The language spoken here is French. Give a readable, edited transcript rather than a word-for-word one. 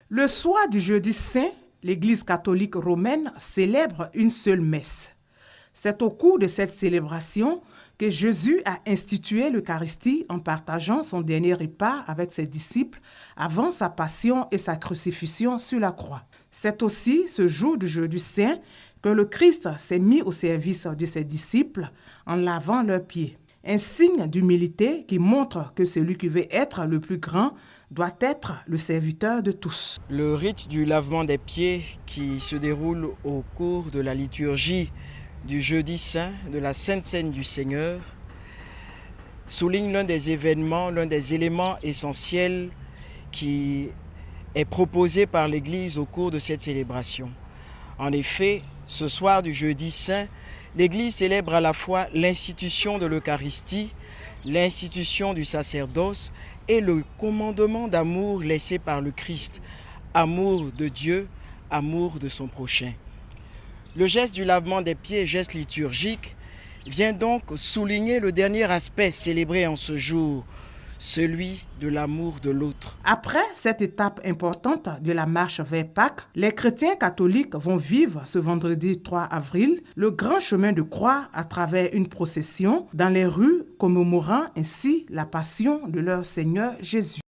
Le soir du jeudi saint, l'Église catholique romaine célèbre une seule messe. C'est au cours de cette célébration que Jésus a institué l'Eucharistie en partageant son dernier repas avec ses disciples avant sa passion et sa crucifixion sur la croix. C'est aussi ce jour du jeudi saint que le Christ s'est mis au service de ses disciples en lavant leurs pieds. Un signe d'humilité qui montre que celui qui veut être le plus grand doit être le serviteur de tous. Le rite du lavement des pieds qui se déroule au cours de la liturgie du jeudi saint, de la Sainte Seine du Seigneur, souligne l'un des événements, l'un des éléments essentiels qui est proposé par l'Église au cours de cette célébration. En effet, ce soir du jeudi saint, l'Église célèbre à la fois l'institution de l'Eucharistie, l'institution du sacerdoce et le commandement d'amour laissé par le Christ, amour de Dieu, amour de son prochain. Le geste du lavement des pieds, geste liturgique, vient donc souligner le dernier aspect célébré en ce jour, celui de l'amour de l'autre. Après cette étape importante de la marche vers Pâques, les chrétiens catholiques vont vivre ce vendredi 3 avril le grand chemin de croix à travers une procession dans les rues commémorant ainsi la passion de leur Seigneur Jésus.